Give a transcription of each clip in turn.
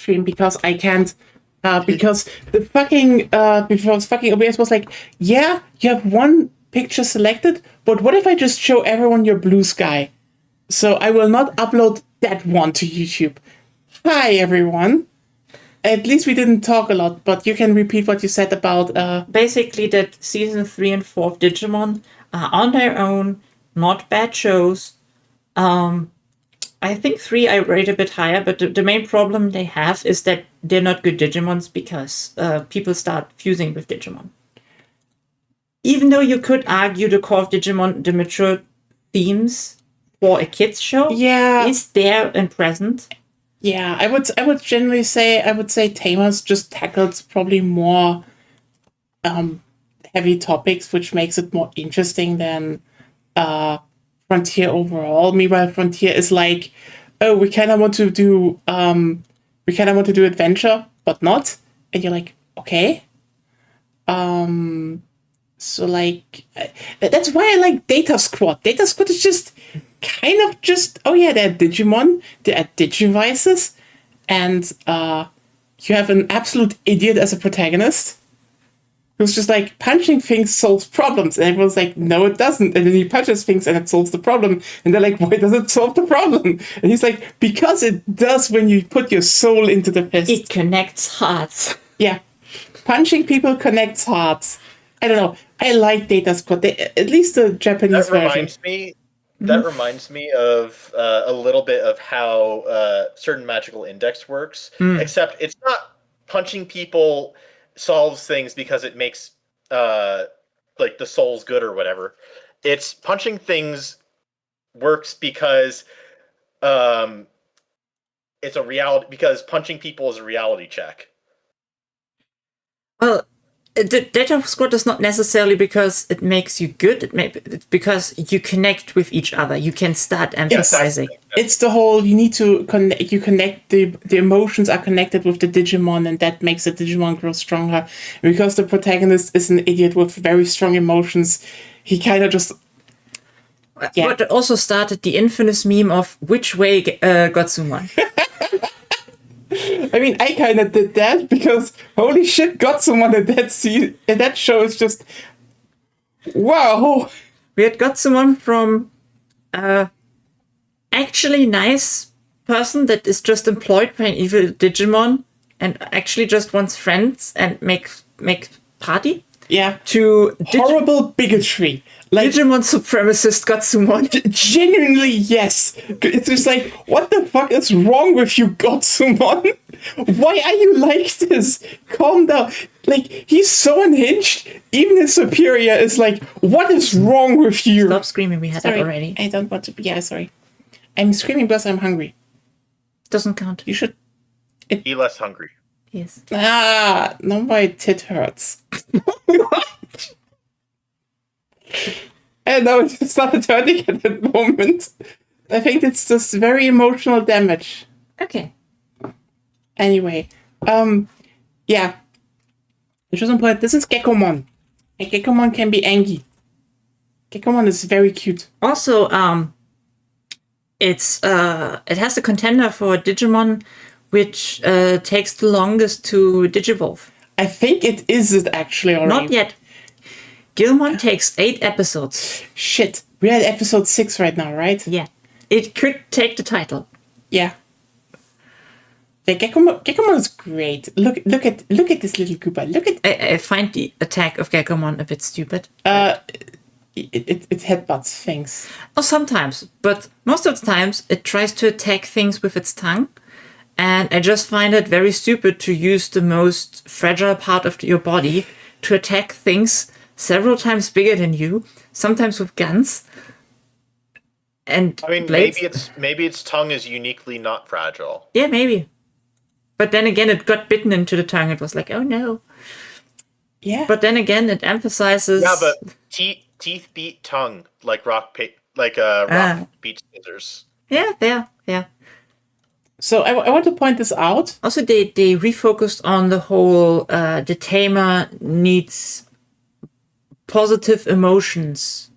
stream because I can't. Because the fucking OBS was like, yeah, you have one picture selected, but what if I just show everyone your blue sky? So I will not upload that one to YouTube. Hi everyone. At least we didn't talk a lot, but you can repeat what you said about basically that season 3 and 4 of Digimon are on their own, not bad shows. I think 3 I rate a bit higher, but the main problem they have is that they're not good Digimons because people start fusing with Digimon. Even though you could argue the core of Digimon, the mature themes for a kids show, is there and present. Yeah, I would generally say Tamers just tackles probably more heavy topics, which makes it more interesting than Frontier overall. Meanwhile, Frontier is like, oh, we kind of want to do adventure, but not, and you're like, okay. So like, that's why I like Data Squad. Data Squad is just kind of just, oh yeah, they're Digimon, they're Digivices, and you have an absolute idiot as a protagonist who's just like, punching things solves problems, and everyone's like, no, it doesn't. And then he punches things and it solves the problem, and they're like, why does it solve the problem? And he's like, because it does when you put your soul into the fist. It connects hearts. Yeah, punching people connects hearts. I don't know. I like Data Squad. At least the Japanese version. That reminds me of a little bit of how certain magical index works, except it's not punching people solves things because it makes like the soul's good or whatever. It's punching things works because it's a reality, because punching people is a reality check. Well, the Data Squad is not necessarily because it makes you good. It's because you connect with each other. You can start emphasizing. It's the whole, you need to connect. You connect, the emotions are connected with the Digimon, and that makes the Digimon grow stronger. And because the protagonist is an idiot with very strong emotions, he kind of just. Yeah. But it also started the infamous meme of which way Gotsumon. I mean, I kind of did that because holy shit, Gotsumon in that show is just wow. We had Gotsumon from actually nice person that is just employed by an evil Digimon and actually just wants friends and make party. Yeah. To horrible bigotry. Like, Digimon supremacist Gotsumon. Genuinely, yes. It's just like, what the fuck is wrong with you, Gotsumon? Why are you like this? Calm down. Like, he's so unhinged. Even his superior is like, what is wrong with you? Stop screaming, we had that already. I don't want to. Yeah, sorry. I'm screaming because I'm hungry. Doesn't count. You should. Be less hungry. Yes. Ah, no, my tit hurts. What? And no, it's not hurting at the moment. I think it's just very emotional damage. Okay. Anyway, yeah. Which was important. This is Gekomon. And Gekomon can be angry. Gekomon is very cute. Also, it has the contender for Digimon, which takes the longest to digivolve. I think it is actually already. Not yet. Gilmon takes 8 episodes. Shit. We're at episode 6 right now, right? Yeah. It could take the title. Yeah. The Gekomon is great. Look at this little Koopa. Look at. I find the attack of Gekomon a bit stupid. It headbutts things. Oh, sometimes, but most of the times it tries to attack things with its tongue, and I just find it very stupid to use the most fragile part of your body to attack things several times bigger than you, sometimes with guns. And I mean, blades. maybe its tongue is uniquely not fragile. Yeah, maybe. But then again, it got bitten into the tongue. It was like, oh no. Yeah. But then again, it emphasizes. Yeah, but teeth beat tongue like rock beats scissors. Yeah, there, yeah. So I want to point this out. Also, they refocused on the whole. The tamer needs positive emotions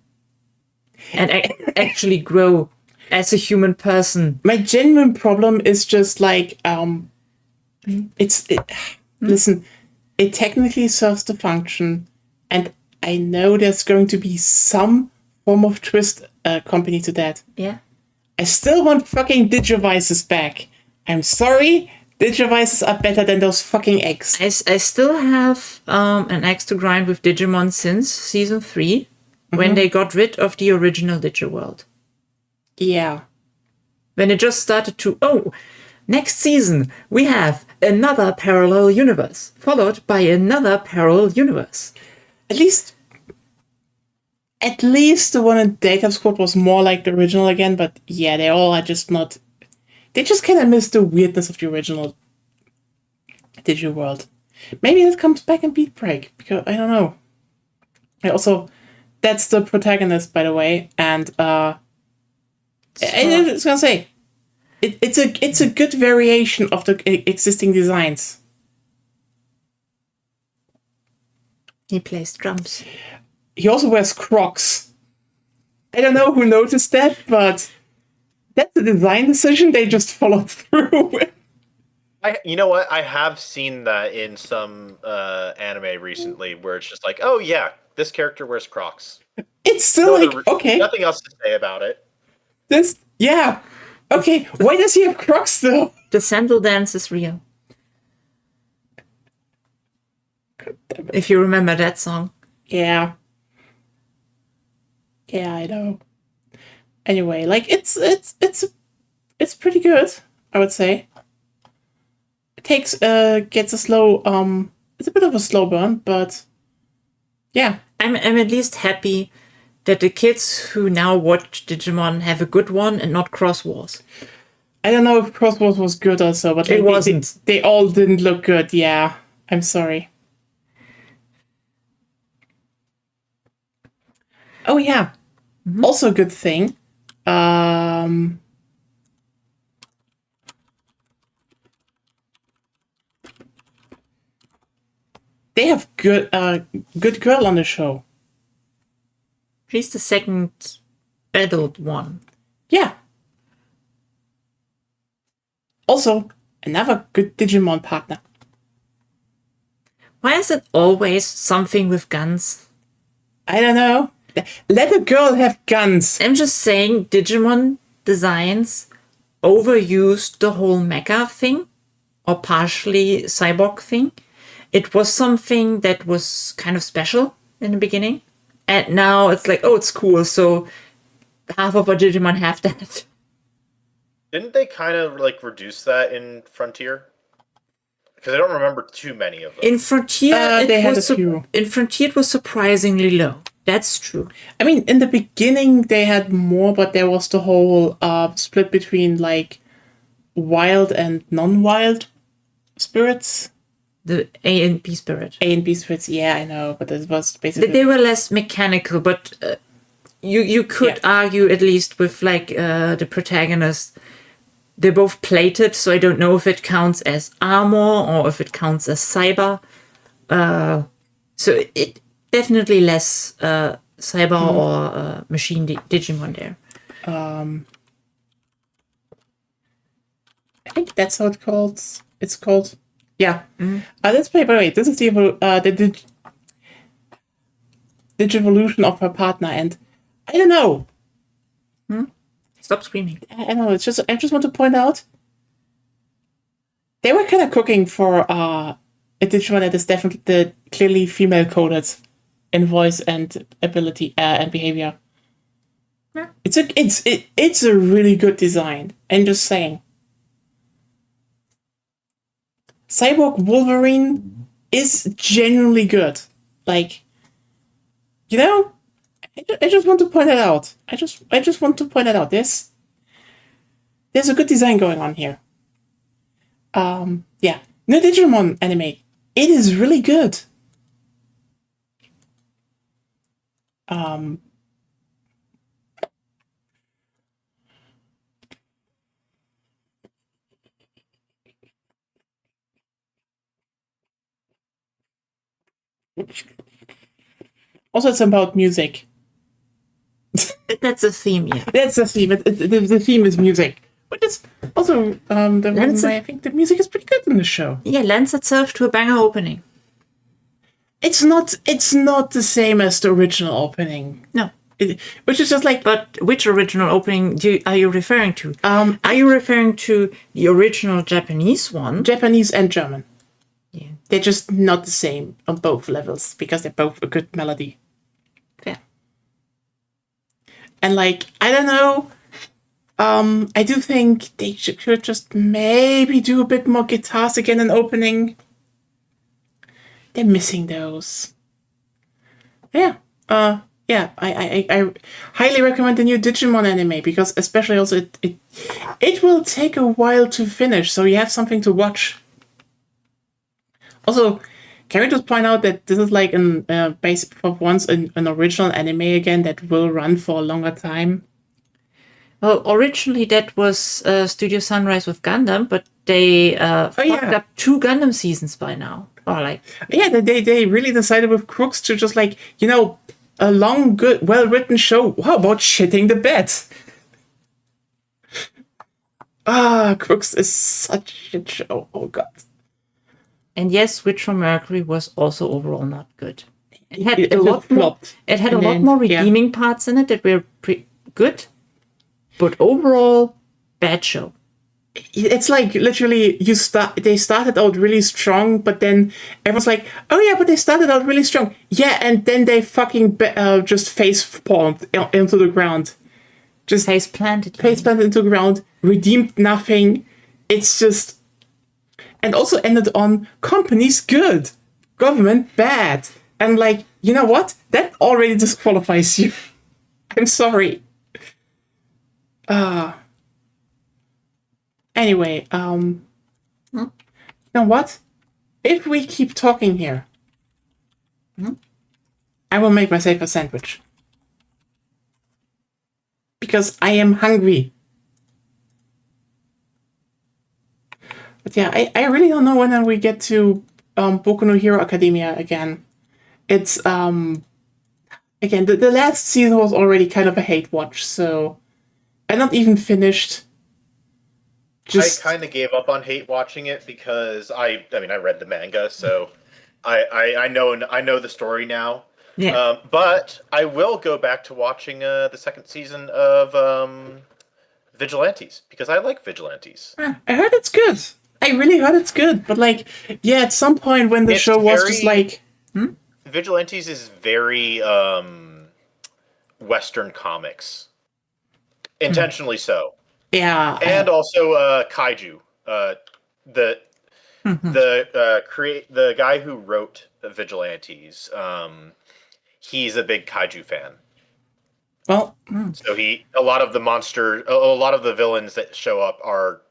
and actually grow as a human person. My genuine problem is just like Listen, it technically serves the function, and I know there's going to be some form of twist accompanied to that. Yeah. I still want fucking Digivices back. I'm sorry, Digivices are better than those fucking eggs. I still have an axe to grind with Digimon since season 3, when they got rid of the original Digiworld. Yeah. When it just started to, next season we have another parallel universe, followed by another parallel universe. At least the one in Data Squad was more like the original again, but yeah, they all are just not... They just kind of miss the weirdness of the original Digiworld. Maybe that comes back in Beat Break, because I don't know. Also, that's the protagonist, by the way, and I was gonna say, it's a good variation of the existing designs. He plays drums. He also wears Crocs. I don't know who noticed that, but that's a design decision they just followed through with. You know what? I have seen that in some anime recently, where it's just like, oh yeah, this character wears Crocs. It's still okay. Nothing else to say about it. Okay, why does he have Crocs though? The sandal dance is real. If you remember that song. Yeah, I know. Anyway, like it's pretty good, I would say. It gets a slow it's a bit of a slow burn, but yeah. I'm at least happy that the kids who now watch Digimon have a good one and not Cross Wars. I don't know if Cross Wars was good also, but it wasn't. They all didn't look good. Yeah, I'm sorry. Oh yeah, also a good thing. They have good girl on the show. She's the second adult one. Yeah. Also, another good Digimon partner. Why is it always something with guns? I don't know. Let a girl have guns. I'm just saying Digimon designs overused the whole mecha thing, or partially cyborg thing. It was something that was kind of special in the beginning. And now it's like, oh, it's cool. So half of our Digimon have that. Didn't they kind of like reduce that in Frontier? Because I don't remember too many of them. In Frontier, in Frontier it was surprisingly low. That's true. I mean, in the beginning they had more, but there was the whole split between like wild and non-wild spirits. The A and B spirit. A and B spirits, yeah, I know, but it was basically... They were less mechanical, but you could argue, at least with like the protagonist, they're both plated, so I don't know if it counts as armor or if it counts as cyber. So it definitely less cyber or machine Digimon there. I think that's how it's called. Yeah. Let's play. By the way, this is the Digivolution of her partner, and I don't know. Stop screaming. I know. I just want to point out they were kind of cooking for a Digimon that is definitely clearly female coded in voice and ability and behavior. Yeah. It's a really good design. I'm just saying. Cyborg Wolverine is genuinely good. Like, you know, I just want to point it out. I just want to point it out. There's a good design going on here. Yeah. New Digimon anime. It is really good. Also, it's about music. That's a theme, yeah. That's the theme. The theme is music. But it's also the reason why I think the music is pretty good in the show. Yeah, lends itself to a banger opening. It's not the same as the original opening. No. Which is just like... But which original opening are you referring to? Are you referring to the original Japanese one? Japanese and German. Yeah. They're just not the same on both levels because they're both a good melody. Fair. And like, I don't know, I do think they should just maybe do a bit more guitars again in opening. They're missing those. Yeah. I highly recommend the new Digimon anime because especially also it will take a while to finish, so you have something to watch. Also, can we just point out that this is like an basic for once an original anime again that will run for a longer time? Well, originally that was Studio Sunrise with Gundam, but they fucked up 2 Gundam seasons by now. Or like, yeah, they really decided with Crooks to just like, you know, a long, good, well-written show. How about shitting the bed? Crooks is such a shit show. Oh god. And yes, Witch from Mercury was also overall not good. It had It a lot more. flopped. It had And a lot then, more redeeming parts in it that were pretty good, but overall, bad show. It's like literally they started out really strong, but then everyone's like, oh yeah, but they started out really strong. Yeah, and then they fucking just face palmed into the ground. Just face planted into the ground, redeemed nothing. It's just, and also ended on companies good, government bad. And like, you know what? That already disqualifies you. I'm sorry. Anyway, you know what? If we keep talking here, I will make myself a sandwich. Because I am hungry. But yeah, I really don't know when we get to Boku no Hero Academia again. It's, again, the last season was already kind of a hate watch, so I'm not even finished. I kind of gave up on hate watching it because I read the manga, so I know the story now. Yeah. But I will go back to watching the second season of Vigilantes because I like Vigilantes. I heard it's good. I really heard it's good, but like, yeah, at some point when the show was just like, Vigilantes is very Western comics, intentionally so. Yeah, and also kaiju. The guy who wrote Vigilantes, he's a big kaiju fan. Well, so a lot of the villains that show up are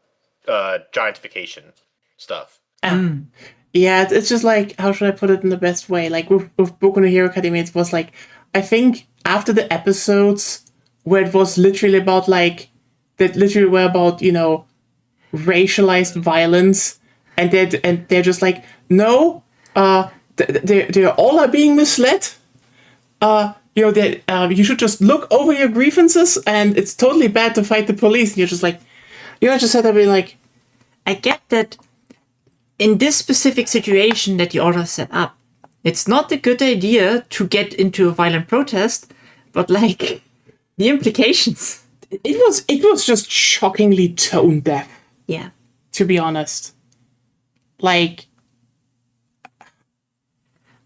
giantification stuff. Yeah, it's just like, how should I put it in the best way? Like with Boku no Hero Academia, it was like, I think after the episodes where it was literally about like, that literally were about, you know, racialized violence, and they're just like, no, they all are being misled. You know, that you should just look over your grievances, and it's totally bad to fight the police. And you're just like, you know, just had to be like, I get that in this specific situation that the author set up, it's not a good idea to get into a violent protest, but like the implications. It was just shockingly tone deaf. Yeah. To be honest. Like.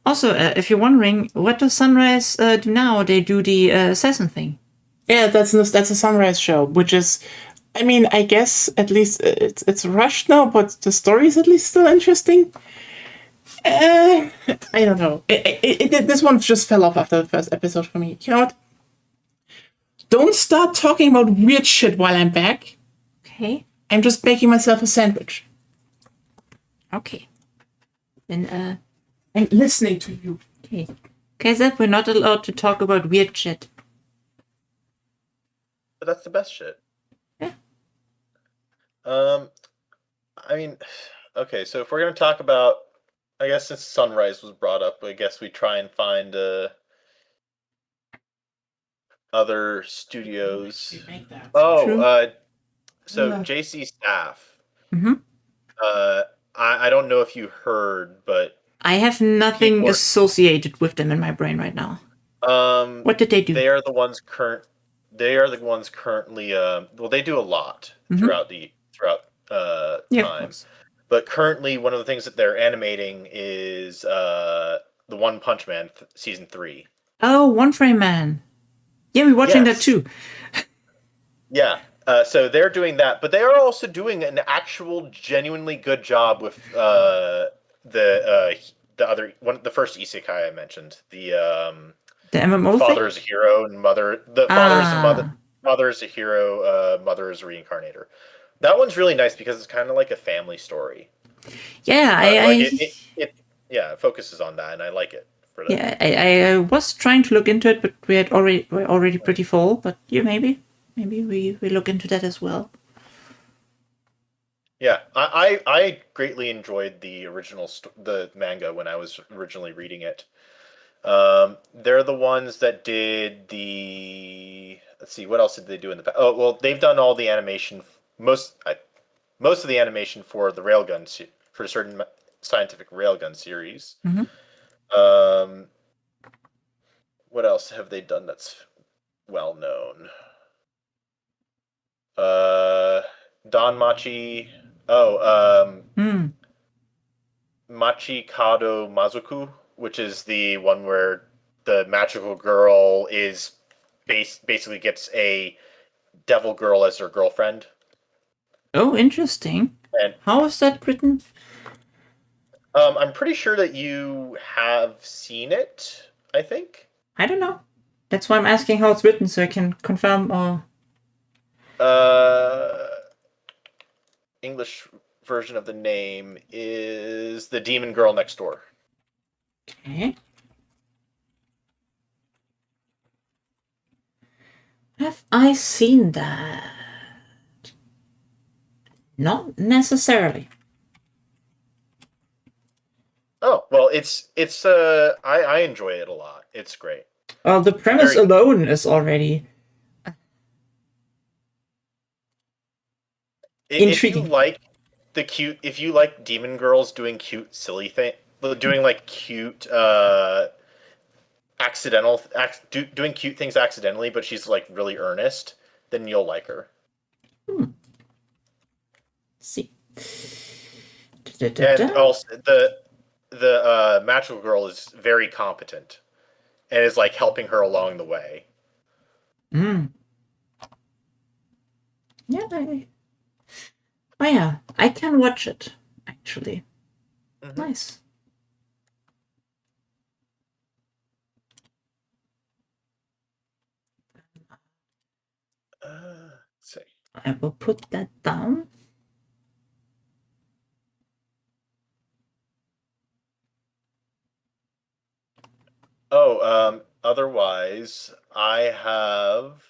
Also, if you're wondering, what does Sunrise do now? They do the assassin thing. Yeah, that's a Sunrise show, which is, I mean, I guess at least it's rushed now, but the story is at least still interesting. I don't know. This one just fell off after the first episode for me. You know what? Don't start talking about weird shit while I'm back. Okay. I'm just making myself a sandwich. Okay. Then, I'm listening to you. Okay. Kazet, we're not allowed to talk about weird shit. But that's the best shit. Yeah. I mean, okay, so if we're going to talk about, I guess since Sunrise was brought up, I guess we try and find other studios. True. So JC Staff. Mhm. I don't know if you heard, but I have nothing People are- associated with them in my brain right now. What did they do? They are the ones currently. Well, they do a lot throughout Yeah, of time. course. But currently, one of the things that they're animating is the One Punch Man season 3. Oh, One Frame Man. Yeah, we're watching that Yes. too. Yeah. So they're doing that, but they are also doing an actual, genuinely good job with the other one, the first isekai I mentioned, The MMO father thing? is a hero and mother. The father is a mother. Father is a hero. Mother is a reincarnator. That one's really nice because it's kind of like a family story. Yeah, Like it focuses on that, and I like it for that. Yeah, I was trying to look into it, but we're already pretty full. But yeah, maybe we look into that as well. Yeah, I greatly enjoyed the original the manga when I was originally reading it. They're the ones that did the. Let's see, what else did they do in the past? Oh, well, they've done all the animation. Most of the animation for the Railgun for certain scientific Railgun series. Mhm. What else have they done that's well known? Don Machi. Oh, Machi Kado Mazuku, which is the one where the magical girl is basically gets a devil girl as her girlfriend. Oh, interesting. And How is that written? I'm pretty sure that you have seen it, I think. I don't know. That's why I'm asking how it's written, so I can confirm or. English version of the name is The Demon Girl Next Door. Okay. Have I seen that? Not necessarily. Oh, well, it's I enjoy it a lot. It's great. Well, the premise alone is already intriguing. If you like demon girls doing cute, silly thing, doing like cute, doing cute things accidentally, but she's like really earnest, then you'll like her. Let's see. And also the magical girl is very competent, and is like helping her along the way. Yeah. Oh yeah, I can watch it actually. Mm-hmm. Nice. Let's see. I will put that down. Oh, otherwise, I have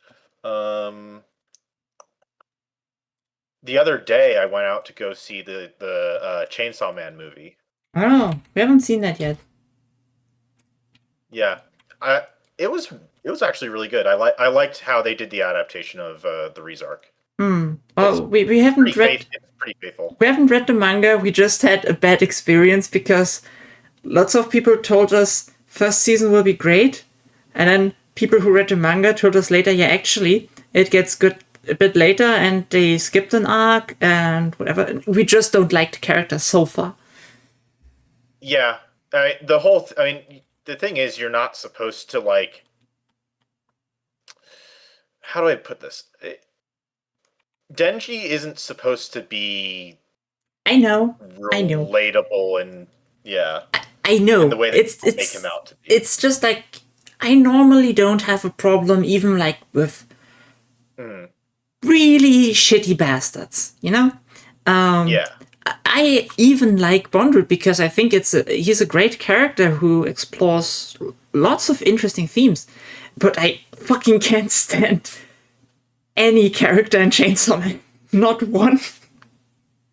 the other day I went out to go see the Chainsaw Man movie. Oh, we haven't seen that yet. Yeah, it was actually really good. I liked how they did the adaptation of the Rezark. Well, we haven't read. It's pretty faithful. We haven't read the manga. We just had a bad experience because lots of people told us first season will be great, and then people who read the manga told us later, yeah, actually it gets good a bit later, and they skipped an arc and whatever. We just don't like the characters so far. Yeah, the thing is, you're not supposed to like. How do I put this? Denji isn't supposed to be. I know. Relatable and yeah. I know. The way they make him out to be. It's just like I normally don't have a problem, even like with really shitty bastards, you know. Yeah. I even like Bondrewd because I think he's a great character who explores lots of interesting themes, but I fucking can't stand any character in Chainsaw Man. Not one.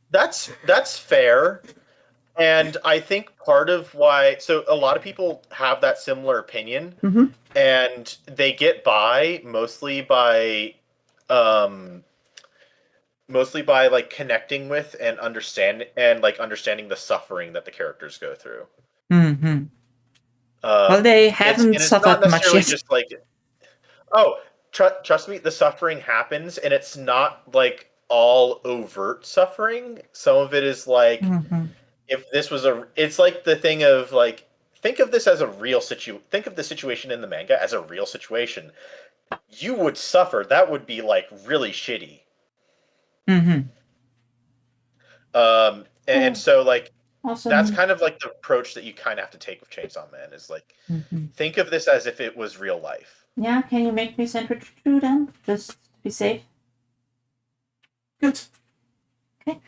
That's fair. And I think part of why, so a lot of people have that similar opinion, and they get by mostly by mostly by like connecting with and understanding the suffering that the characters go through. Mm-hmm. Well, they haven't It's not suffered much necessarily yet. just like, oh, trust me, the suffering happens, and it's not like all overt suffering. Some of it is like, Mm-hmm. if this was it's like the thing of like, think of this as a real think of the situation in the manga as a real situation. You would suffer. That would be like really shitty. Mm-hmm. And Oh, so like that's awesome. kind of like the approach that you kind of have to take with Chainsaw Man is like, Mm-hmm. think of this as if it was real life. Yeah, can you make me sandwich too then? Just to be safe. Good. Okay.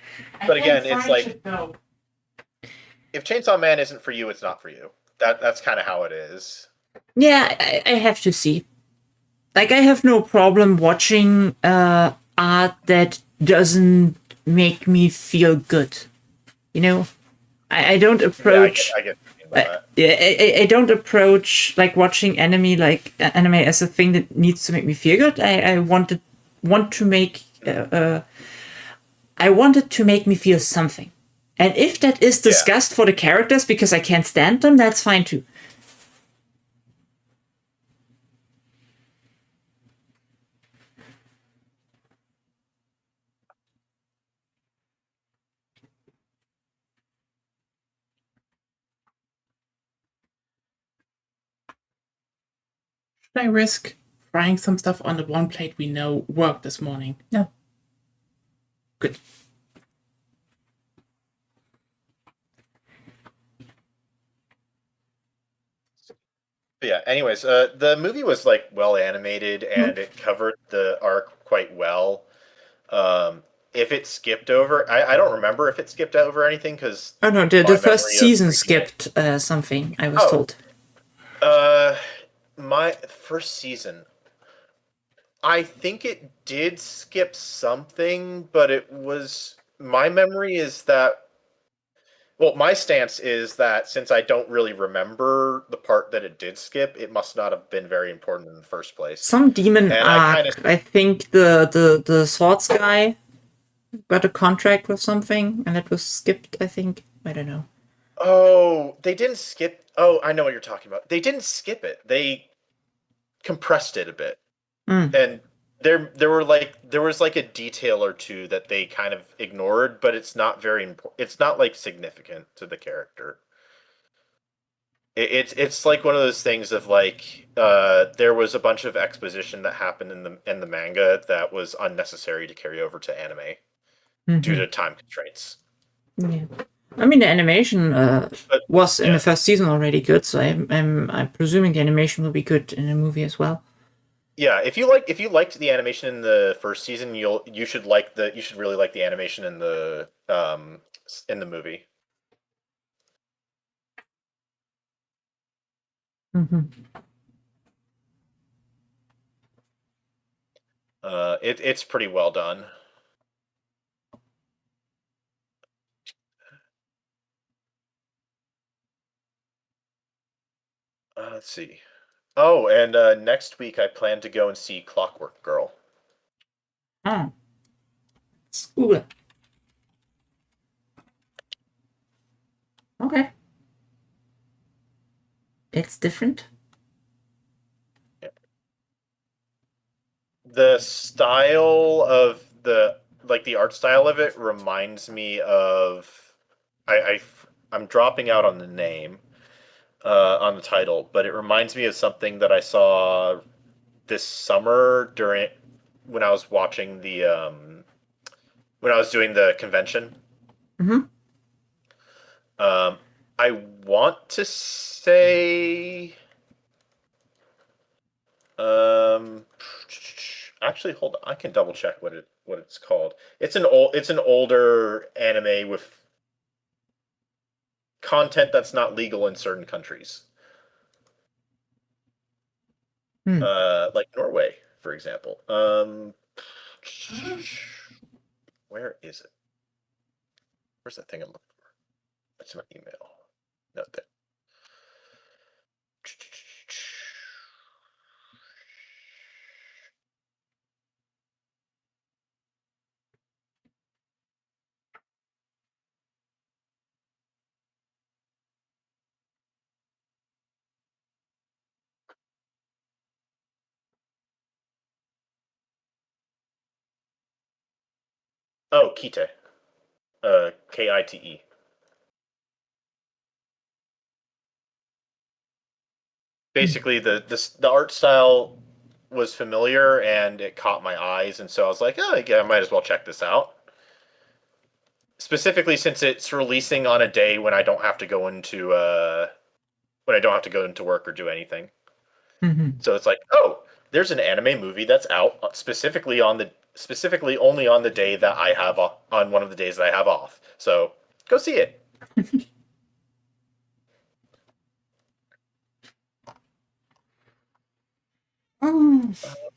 I But think again, it's Fry like, should go. if Chainsaw Man isn't for you, it's not for you. That's kind of how it is. Yeah, I have to see. Like, I have no problem watching art that doesn't make me feel good. You know, I don't Yeah, approach. I get what you mean by that. Yeah, I don't approach like watching anime as a thing that needs to make me feel good. I want to make I want it to make me feel something, and if that is Yeah. disgust for the characters because I can't stand them, that's fine too. Should I risk frying some stuff on the one plate we know worked this morning? No. Good. But yeah, anyways, the movie was like well animated and it covered the arc quite well. If it skipped over, I don't remember if it skipped over anything because Oh no, the my first memory of season reading it. skipped something. I was Oh, told. uh, my first season. I think it did skip something, but it was my memory is that. Well, my stance is that since I don't really remember the part that it did skip, it must not have been very important in the first place. Some demon And I kind of, arc. I think the swords guy got a contract with something, and that was skipped. I think. I don't know. oh, they didn't skip. Oh, I know what you're talking about. They didn't skip it. They compressed it a bit, Mm. and there was like a detail or two that they kind of ignored, but it's not very important. It's not like significant to the character. It's like one of those things of like there was a bunch of exposition that happened in the manga that was unnecessary to carry over to anime due to time constraints. Yeah. I mean, the animation But was in the yeah, first season already good, so I'm presuming the animation will be good in the movie as well. yeah. If you liked the animation in the first season, you should really like the animation in the movie. Mm-hmm. It's pretty well done. Let's see. Oh, and next week I plan to go and see Clockwork Girl. Ah, school. Okay, it's different. The style of the art style of it reminds me of I'm dropping out on the name on the title, but it reminds me of something that I saw this summer during when I was watching the when I was doing the convention. Mm-hmm. Um, I want to say um, actually hold on, I can double check what it's called. It's an older anime with content that's not legal in certain countries. Hmm. Like Norway, for example. Where is it? Where's that thing I'm looking for? That's my email. No, there. Oh, Kite. Kite. Basically, the art style was familiar and it caught my eyes, and so I was like, oh, yeah, I might as well check this out. Specifically, since it's releasing on a day when I don't have to go into work or do anything. Mm-hmm. So it's like, oh, there's an anime movie that's out specifically only on the day that I have on one of the days that I have off. So go see it. Let's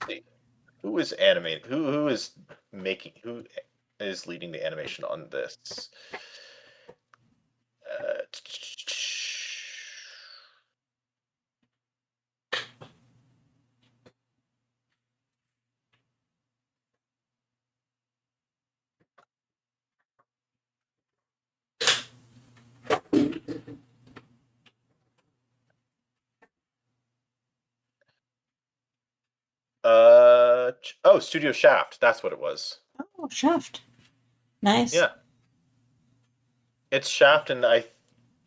see. Who is animating? Who is making? Who is leading the animation on this? Uh, oh, Studio Shaft. That's what it was. Oh, Shaft. Nice. Yeah, it's Shaft, and I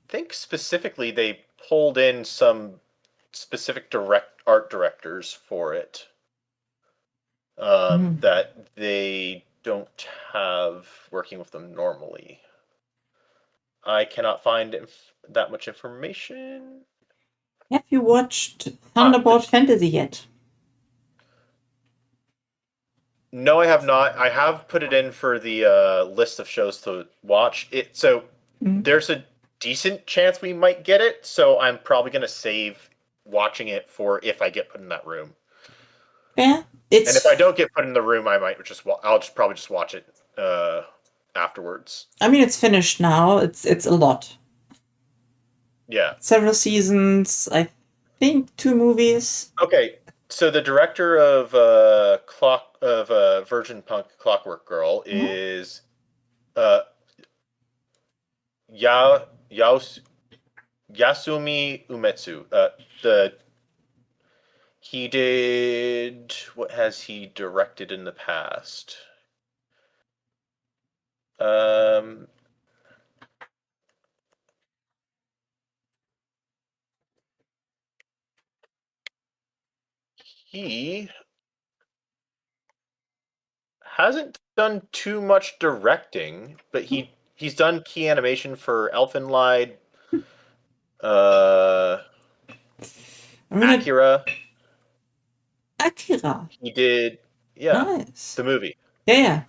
think specifically they pulled in some specific art directors for it. That they don't have working with them normally. I cannot find that much information. Have you watched Thunderbolt Fantasy yet? No, I have not. I have put it in for the list of shows to watch. There's a decent chance we might get it. So I'm probably gonna save watching it for if I get put in that room. Yeah, And if I don't get put in the room, I'll probably just watch it afterwards. I mean, it's finished now. It's a lot. Yeah. Several seasons. I think 2 movies. Okay. So the director of Virgin Punk Clockwork Girl is Ya Yaos, Yasumi Umetsu. He did, what has he directed in the past? Um, he hasn't done too much directing, but he's done key animation for Elfenlied, uh, Akira. Akira. He did, yeah, Nice. the movie. Yeah.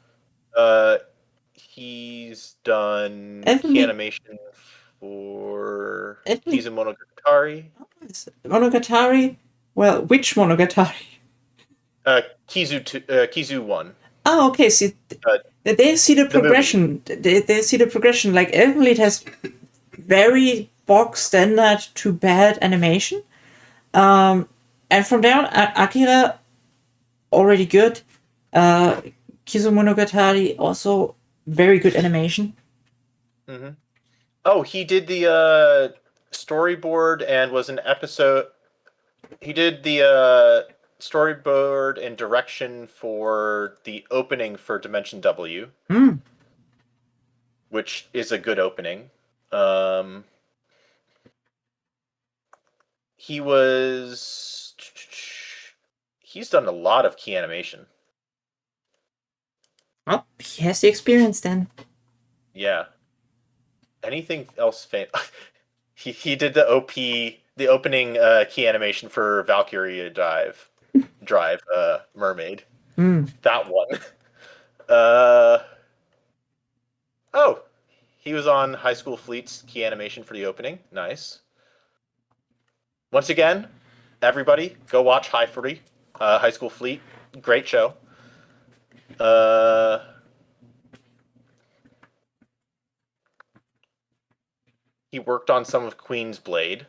He's done key Definitely. animation for Definitely. Kizumonogatari. Monogatari. Well, which Monogatari? Kizu 1. Oh, okay. See, they see the progression. They see the progression. Like, Elfenlied has very bog standard to bad animation. And from there on, Akira, already good. Kizumonogatari, also very good animation. Mm-hmm. Oh, he did the storyboard and was an episode. He did the storyboard and direction for the opening for Dimension W, which is a good opening. He's done a lot of key animation. Oh, he has the experience then. Yeah. Anything else? He did the opening key animation for Valkyria Drive, Mermaid. That one. Oh, he was on High School Fleet's key animation for the opening. Nice. Once again, everybody go watch High School Fleet. Great show. He worked on some of Queen's Blade.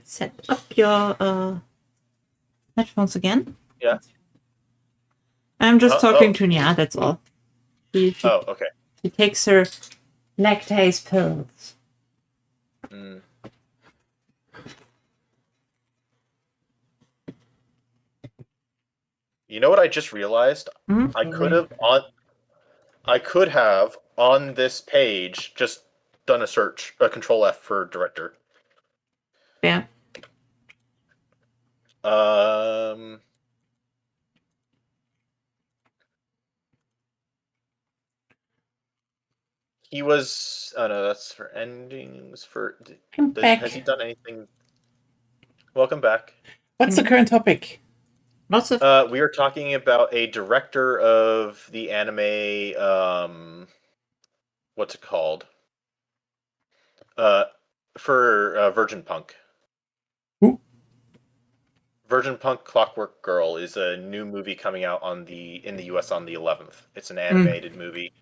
Set up your headphones again. Yeah. I'm just talking to Nya, that's all. Okay. She takes her lactase pills. You know what I just realized? I could have on this page just done a search, a control F for director. Yeah. He was. Oh no, that's for endings. I'm back. Has he done anything? Welcome back. What's the current topic? Lots of. We are talking about a director of the anime. What's it called? For Virgin Punk. Who? Virgin Punk Clockwork Girl is a new movie coming out in the US on the 11th. It's an animated movie.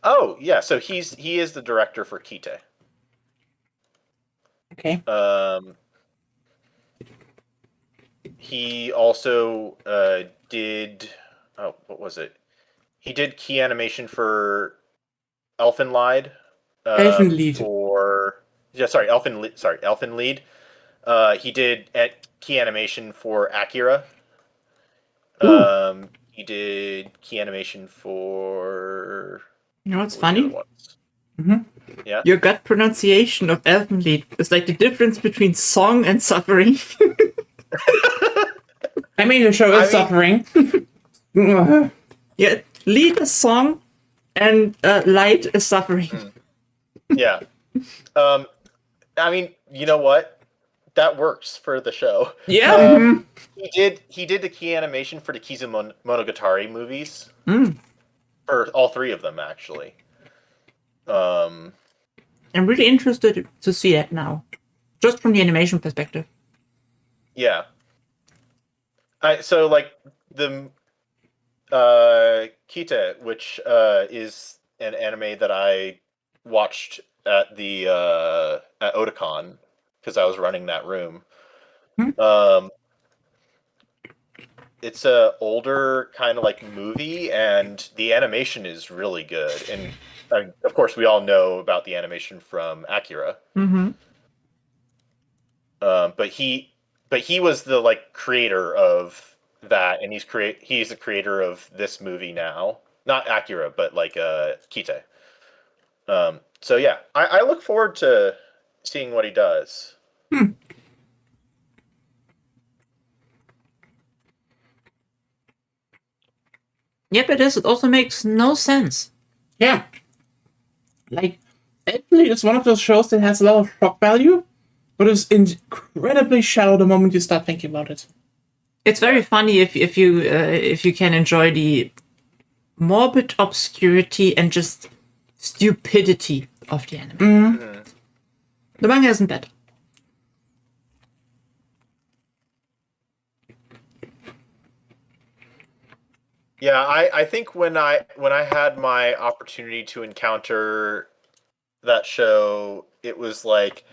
Oh yeah, so he is the director for Kite. Okay. He also did. Oh, what was it? He did key animation for Elfenlied. Elfenlied. Elfenlied. He did key animation for Akira. He did key animation for. You know what's funny? Mm-hmm. Yeah. Your gut pronunciation of Elfenlied is like the difference between song and suffering. I mean, the show is suffering. Yeah, lead is song, and light is suffering. Yeah. I mean, you know what? That works for the show. Yeah. He did the key animation for the Monogatari movies. For all three of them, actually. I'm really interested to see that now, just from the animation perspective. Yeah. So like the Kita, which is an anime that I watched at the at Otakon because I was running that room. It's a older kind of like movie, and the animation is really good. And of course, we all know about the animation from Akira. But he was the like creator of that, and he's the creator of this movie now. Not Akira, but like Kite. So yeah, I look forward to seeing what he does. Yep, it is. It also makes no sense. Yeah. Like, Elfenlied is one of those shows that has a lot of shock value, but is incredibly shallow the moment you start thinking about it. It's very funny if you can enjoy the morbid obscurity and just stupidity of the anime. The manga isn't bad. Yeah, I think when I had my opportunity to encounter that show, it was like,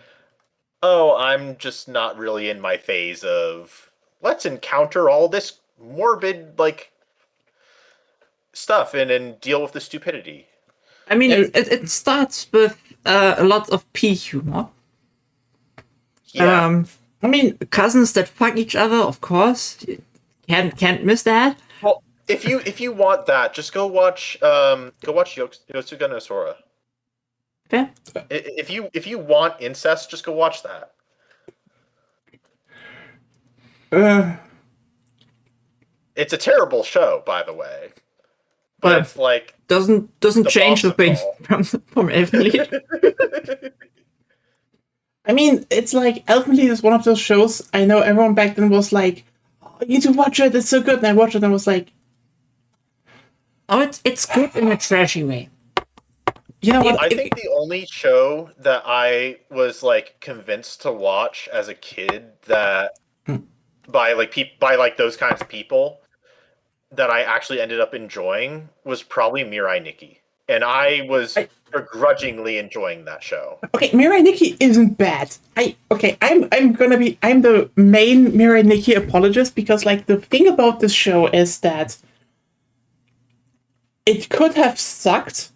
oh, I'm just not really in my phase of let's encounter all this morbid like stuff and deal with the stupidity. I mean, it starts with a lot of pea humor. Yeah. I mean, cousins that fuck each other, of course. Can't miss that. Well, if you want that, just go watch Yosuga no Sora. Fair. If you want incest, just go watch that. It's a terrible show, by the way. But it's like doesn't change the thing from Elfenlied. I mean, it's like Elfenlied is one of those shows. I know everyone back then was like, oh, "You need to watch it. It's so good." And I watched it and I was like, "Oh, it's good in a trashy way." You know what? I think the only show that I was like convinced to watch as a kid that by those kinds of people that I actually ended up enjoying was probably Mirai Nikki, and I was begrudgingly enjoying that show. Okay, Mirai Nikki isn't bad. I'm the main Mirai Nikki apologist because like the thing about this show is that it could have sucked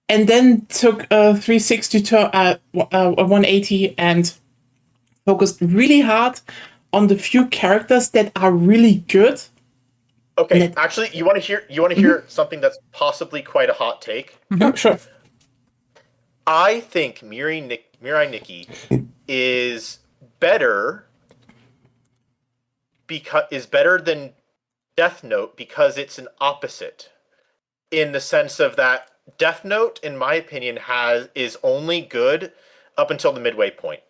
and then took a 360 to a 180 and focused really hard on the few characters that are really good. Okay, actually, you want to hear something that's possibly quite a hot take? Oh, sure. I think Mirai Nikki is better than Death Note because it's an opposite, in the sense of that Death Note, in my opinion, is only good up until the midway point,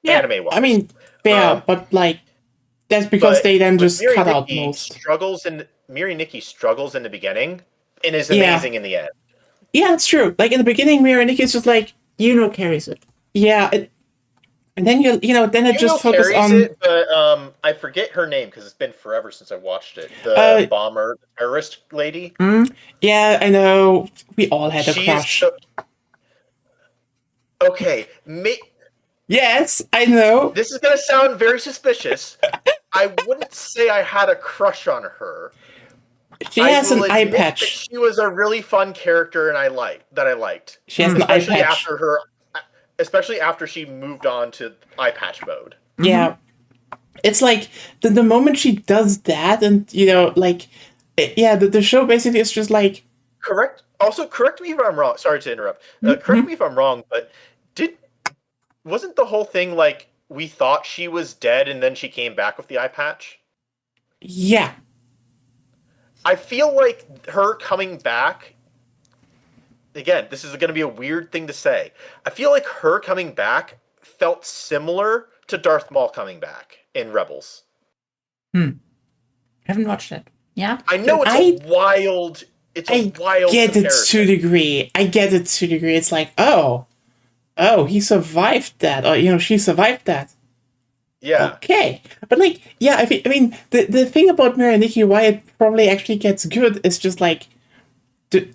anime wise. I mean, fair, but like that's because they then just cut out most. Mirai Nikki struggles in the beginning and is Yeah. amazing in the end. Yeah, it's true. Like in the beginning, Mirai Nikki is just like, carries it. yeah, and then then it just focus carries on. it, but I forget her name because it's been forever since I watched it. The bomber, the terrorist lady. Yeah, I know. We all had a She is crush. Okay, Yes, I know. this is gonna sound very suspicious. I wouldn't say I had a crush on her. She has an eye admit patch. that she was a really fun character, and I liked. She has an eye patch. Especially after she moved on to eye patch mode. Yeah, it's like the moment she does that, and the show basically is just like. Correct. Also, correct me if I'm wrong. Sorry to interrupt. Correct me if I'm wrong, but wasn't the whole thing like we thought she was dead and then she came back with the eye patch? Yeah. I feel like her coming back. Again, this is going to be a weird thing to say. I feel like her coming back felt similar to Darth Maul coming back in Rebels. Haven't watched it. Yeah. I know it's a wild. It's a wild. I get comparison. it to a degree. It's like, oh, he survived that, or she survived that. Yeah. Okay, but like, yeah, I mean, the thing about Mirai Nikki, why it probably actually gets good, is just like, I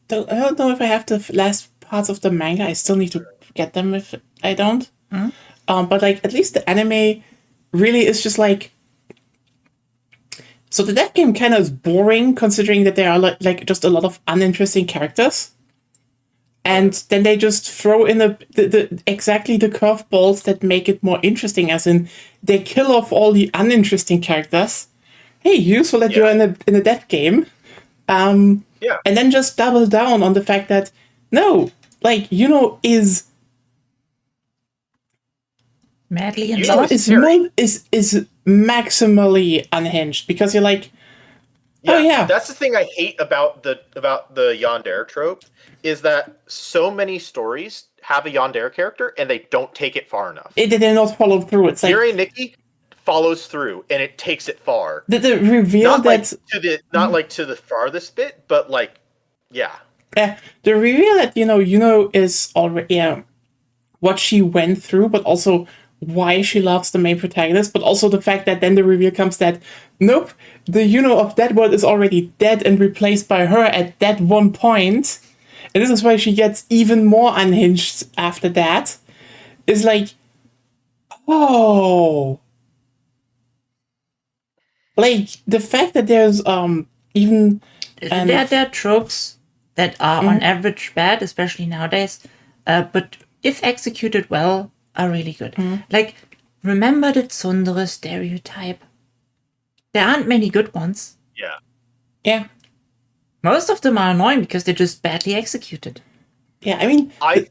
don't know if I have the last parts of the manga. I still need to get them if I don't. But like, at least the anime really is just like. So the death game kind of is boring, considering that there are like just a lot of uninteresting characters, and then they just throw in the exactly the curveballs that make it more interesting. As in, they kill off all the uninteresting characters. Hey, useful that you're in a death game. Yeah. And then just double down on the fact that no, like is madly in love. is maximally unhinged, because you're like, that's the thing I hate about the yandere trope, is that so many stories have a yandere character and they don't take it far enough. They're not followed through. It's like Mirai Nikki follows through and it takes it far. The reveal not that not like to the farthest bit, but like the reveal that is already what she went through, but also why she loves the main protagonist, but also the fact that then the reveal comes that nope, the of that world is already dead and replaced by her at that one point, and this is why she gets even more unhinged after that. Is like, oh, like the fact that there's even there are tropes that are on average bad, especially nowadays, but if executed well, are really good. Like, remember the tsundere stereotype? There aren't many good ones. Yeah. Most of them are annoying because they're just badly executed. Yeah, I mean, I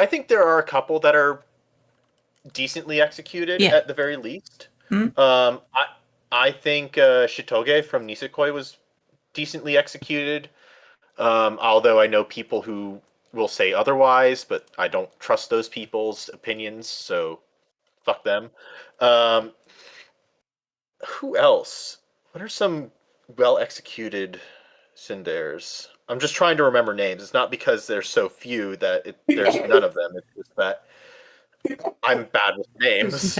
think there are a couple that are decently executed at the very least. I think Shitoge from Nisekoi was decently executed. Although I know people who will say otherwise, but I don't trust those people's opinions, so fuck them. Who else? What are some well executed tsunderes? I'm just trying to remember names. It's not because there's so few that there's none of them. It's just that I'm bad with names,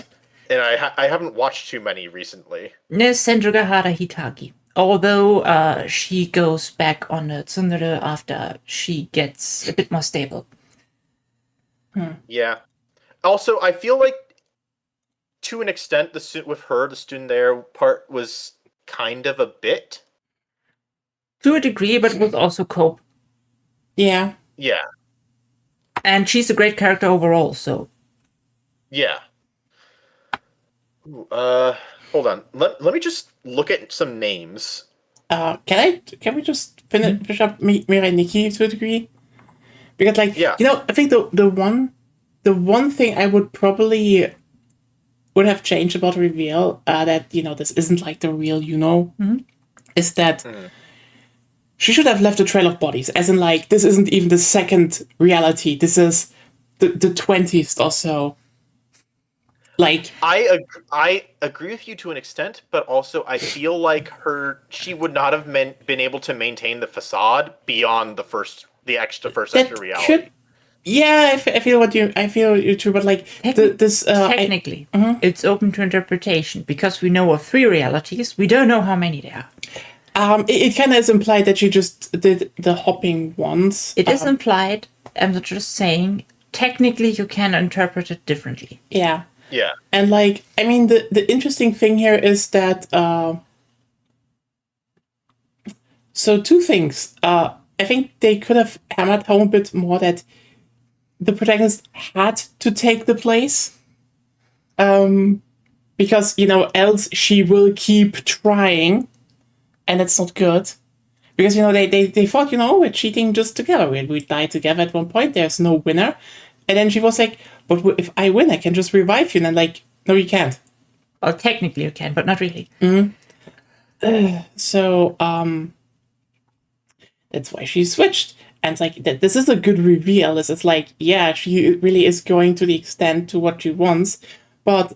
and I haven't watched too many recently. Senjugahara Hitagi. Although she goes back on the tsundere after she gets a bit more stable. Yeah. Also, I feel like to an extent, with her, the tsundere part was kind of a bit. To a degree, but with also cope. Yeah. Yeah. And she's a great character overall, so. Yeah. Hold on. Let me just look at some names. Can we just finish up Mirai Nikki to a degree? Because Yeah. I think the one thing I would probably would have changed about the reveal, that this isn't like the real is that Mhm. she should have left a trail of bodies, as in like this isn't even the second reality. This is the 20th or so. Like, I agree with you to an extent, but also I feel like she would not have been able to maintain the facade beyond the first extra that could. reality. Yeah, I feel you too, but like this. Technically, it's open to interpretation because we know of 3 realities. We don't know how many there are. It kind of is implied that she just did the hopping once. It is implied. I'm just saying, technically, you can interpret it differently. Yeah. Yeah. And like, I mean, the interesting thing here is that so two things. I think they could have hammered home a bit more that the protagonist had to take the place. Because else she will keep trying, and it's not good. Because they thought we're cheating just together. We die together at one point. There's no winner, and then she was like, "But if I win, I can just revive you." And I'm like, "No, you can't." Well, technically you can, but not really. So that's why she switched. And it's like that. This is a good reveal. This is like, yeah, she really is going to the extent to what she wants, but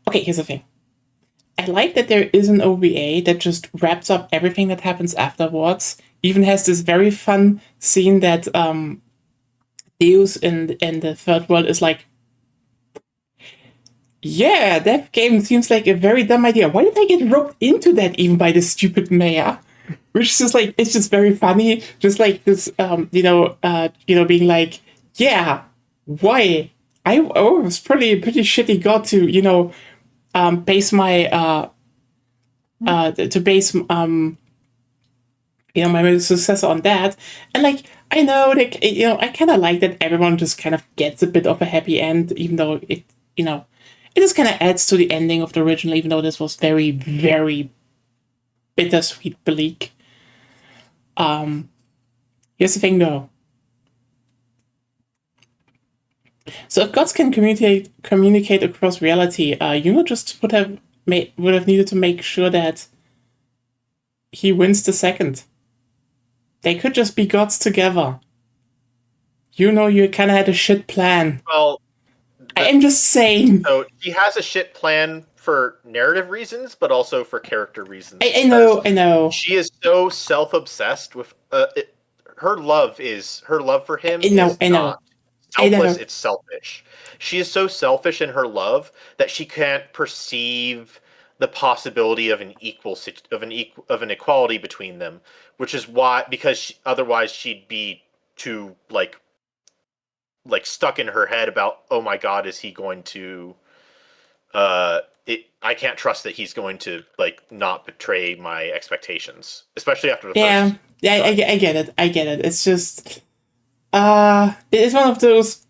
okay. Here's the thing. I like that there is an OVA that just wraps up everything that happens afterwards. Even has this very fun scene that Deus in the third world is like, yeah, that game seems like a very dumb idea. Why did I get roped into that even by this stupid mayor? Which is just like, it's just very funny. Just like this, being like, yeah, why? I was pretty shitty god to base my to base my successor on that. And like, I know that I kind of like that everyone just kind of gets a bit of a happy end, even though it just kind of adds to the ending of the original, even though this was very, very bittersweet bleak. Here's the thing though. So if gods can communicate across reality, just would have needed to make sure that he wins the second. They could just be gods together. You kind of had a shit plan. Well, I am just saying. so he has a shit plan for narrative reasons, but also for character reasons. I know, I know. She is so self-obsessed with her love for him I know, is I know. not I selfless, know. it's selfish. She is so selfish in her love that she can't perceive the possibility of an equality between them, which is why otherwise she'd be too like stuck in her head about, oh my god, is he going to I can't trust that he's going to like not betray my expectations, especially after the Yeah, first yeah, time. I get it. I get it. It's just, it is one of those,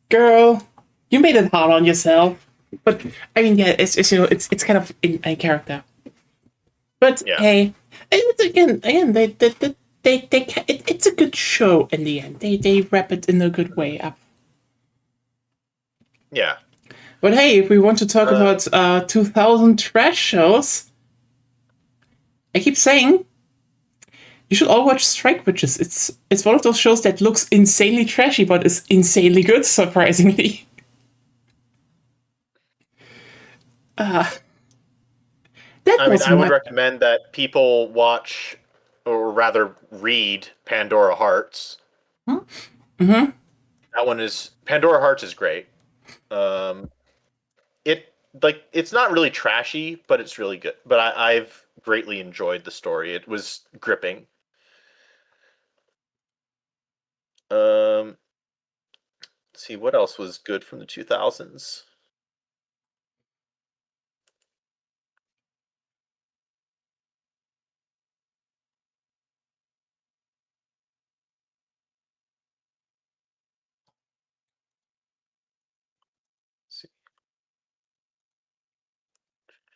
girl, you made it hard on yourself. But I mean, yeah, it's kind of in character. But Yeah. hey, again, it's a good show in the end. They wrap it in a good way up. Yeah. But hey, if we want to talk Uh, about 2000 trash shows, I keep saying you should all watch Strike Witches. It's one of those shows that looks insanely trashy, but is insanely good, surprisingly. That I mean, was I would my. recommend that people watch or rather read Pandora Hearts. Mm-hmm. That one is Pandora Hearts is great. Um, it's not really trashy, but it's really good. But I've greatly enjoyed the story. It was gripping. Um, let's see what else was good from the 2000s.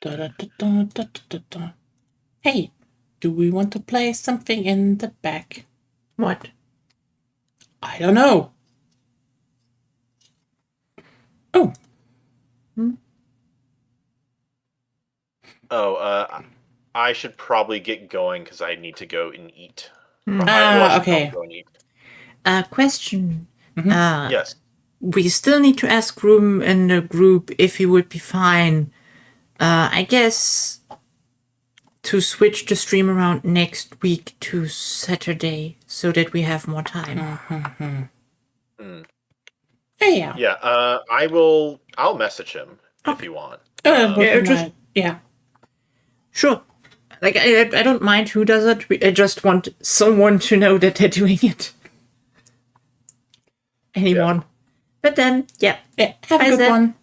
Da, da, da, da, da, da, da. Hey, do we want to play something in the back? What? I don't know. Oh, Oh, I should probably get going because I need to go and eat. I should okay. probably go and eat. Question. Yes. We still need to ask Room in the group if he would be fine. I guess to switch the stream around next week to Saturday so that we have more time. Yeah. Yeah. I'll message him if you want. Yeah. Sure. Like, I don't mind who does it. I just want someone to know that they're doing it. Anyone. Yeah. But then, yeah. Yeah. Have a Bye, good Zed. one.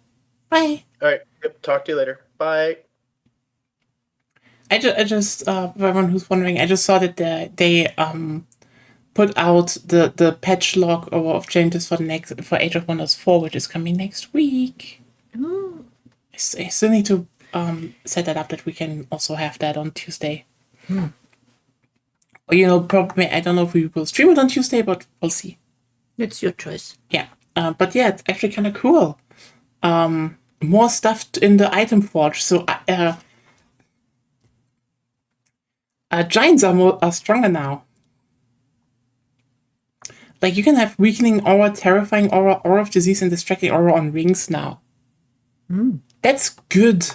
Bye. All right. Yep, talk to you later. Bye. I just for everyone who's wondering, I just saw that they put out the patch log of changes for Age of Wonders 4, which is coming next week. I still need to set that up that we can also have that on Tuesday. Or, probably I don't know if we will stream it on Tuesday, but we'll see. It's your choice. Yeah. But yeah, it's actually kind of cool. More stuff in the item forge. So giants are stronger now. Like, you can have weakening aura, terrifying aura, aura of disease, and distracting aura on rings now. That's good.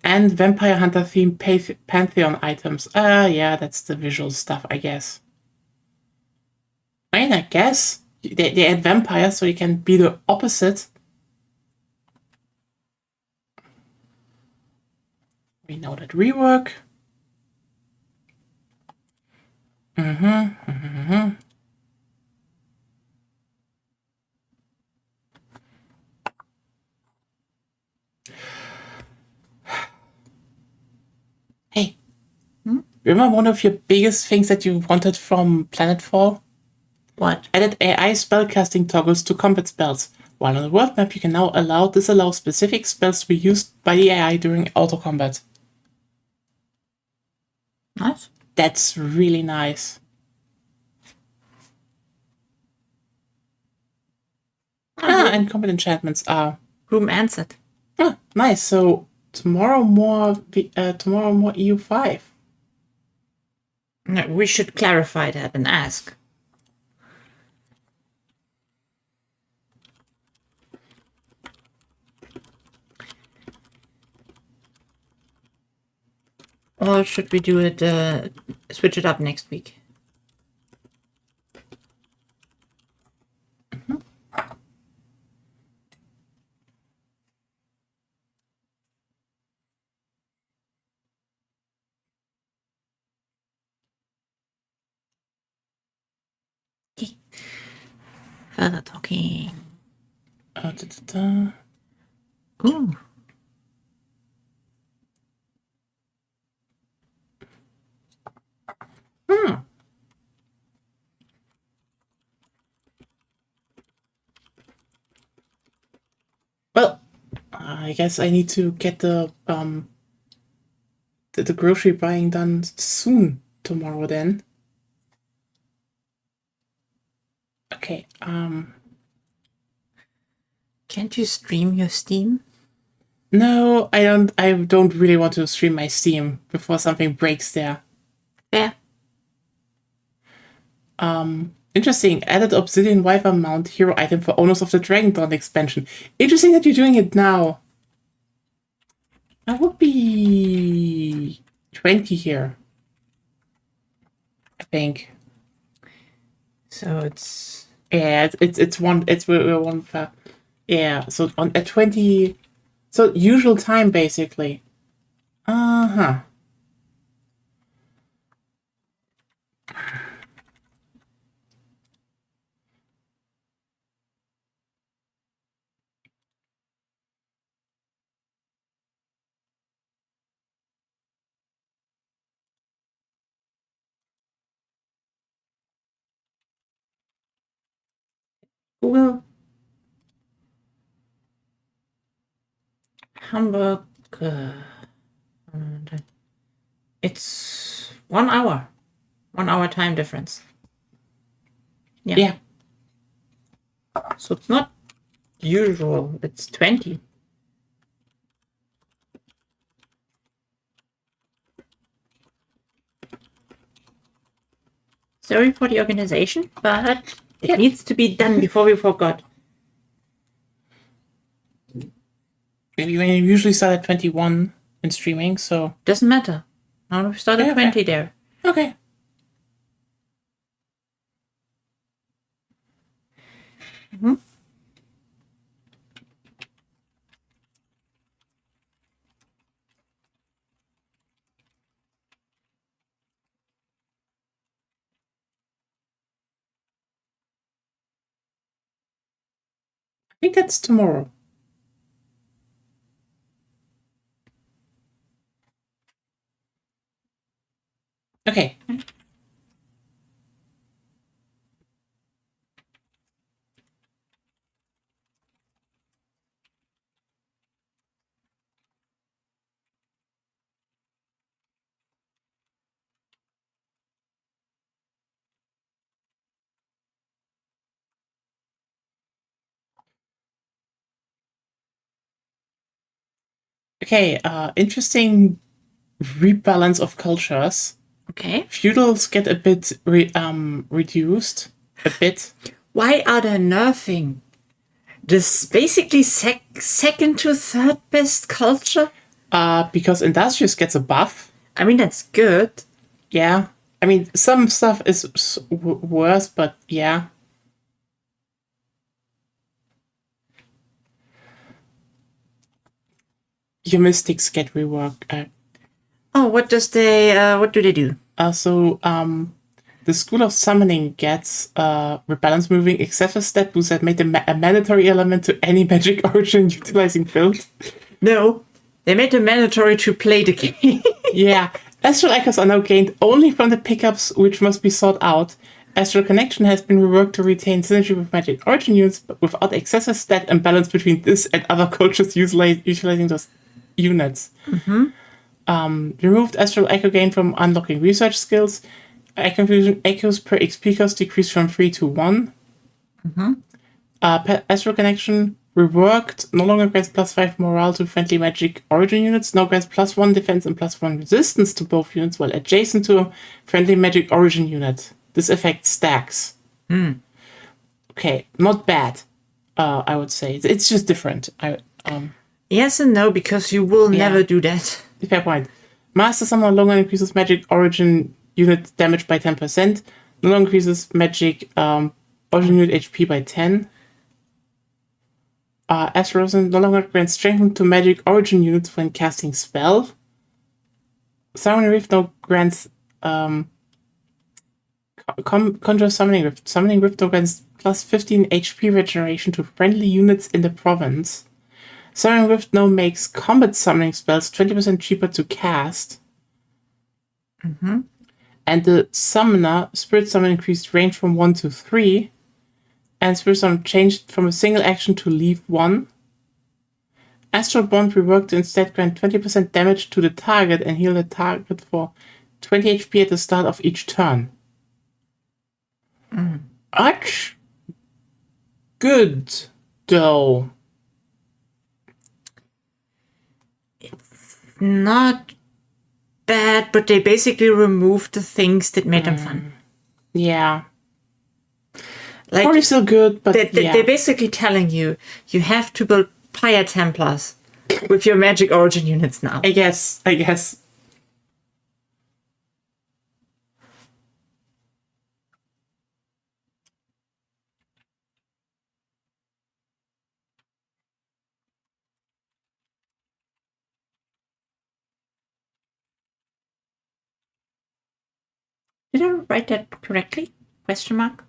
And Vampire Hunter themed Pantheon items. Yeah, that's the visual stuff, I guess. I guess. They add vampires so you can be the opposite. We know that rework. Hey. Remember one of your biggest things that you wanted from Planetfall? What? Added AI spellcasting toggles to combat spells. While on the world map, you can now disallow specific spells to be used by the AI during auto combat. Nice. That's really nice. And combat enchantments are Room answered. nice. So tomorrow more EU5. No, we should clarify that and ask. Or should we do it, switch it up next week? Okay. Further talking. Ooh. Well, I guess I need to get the grocery buying done soon tomorrow then. Okay. Can't you stream your Steam? No, I don't really want to stream my Steam before something breaks there. Yeah. Interesting. Added Obsidian Wyvern Mount hero item for owners of the Dragon Dawn expansion. Interesting that you're doing it now. I would be 20 here, I think. So it's Yeah, it's one. We're one. Yeah, so at 20, so usual time basically. Uh-huh. Google. Hamburg. It's 1 hour. 1 hour time difference. Yeah. So it's not usual. It's 20. Sorry for the organization, but it needs to be done before we forgot. We usually start at 21 in streaming, so... Doesn't matter. Now we start at Okay. 20 there. Okay. I think that's tomorrow. Okay. Okay, interesting rebalance of cultures. Okay. Feudals get a bit reduced. A bit. Why are they nerfing this basically second to third best culture? Because Industrious gets a buff. I mean, that's good. Yeah. I mean, some stuff is worse, but yeah. Your mystics get reworked. Oh, what do they do? The School of Summoning gets rebalance moving excessive stat boost that made a mandatory element to any magic origin utilizing build. No, they made it mandatory to play the game. Yeah. Astral Echoes are now gained only from the pickups, which must be sought out. Astral Connection has been reworked to retain synergy with magic origin units, but without excessive stat imbalance between this and other cultures utilizing those units. Removed Astral Echo gain from unlocking research skills. Echoes per XP cost decreased from 3 to 1. Astral Connection reworked, no longer grants +5 morale to friendly magic origin units, now grants +1 defense and +1 resistance to both units while adjacent to a friendly magic origin unit. This effect stacks. Okay, not bad, I would say. It's just different. Yes and no, because you will never do that. Fair point. Master Summon no longer increases magic origin unit damage by 10%, no longer increases magic origin unit HP by 10. Astralism no longer grants strength to magic origin units when casting spell. Summoning Rift now grants Conjure Summoning Rift. Summoning Rift now grants +15 HP regeneration to friendly units in the province. Summoning Rift now makes combat summoning spells 20% cheaper to cast. And the Summoner, Spirit Summon increased range from 1 to 3. And Spirit Summon changed from a single action to leave 1. Astral Bond reworked to instead grant 20% damage to the target and heal the target for 20 HP at the start of each turn. That's good, though. Not bad, but they basically removed the things that made them fun. Yeah. Like, Probably still good, but they're basically telling you have to build Pyre Templars with your magic origin units now. I guess. Did I write that correctly? Question mark?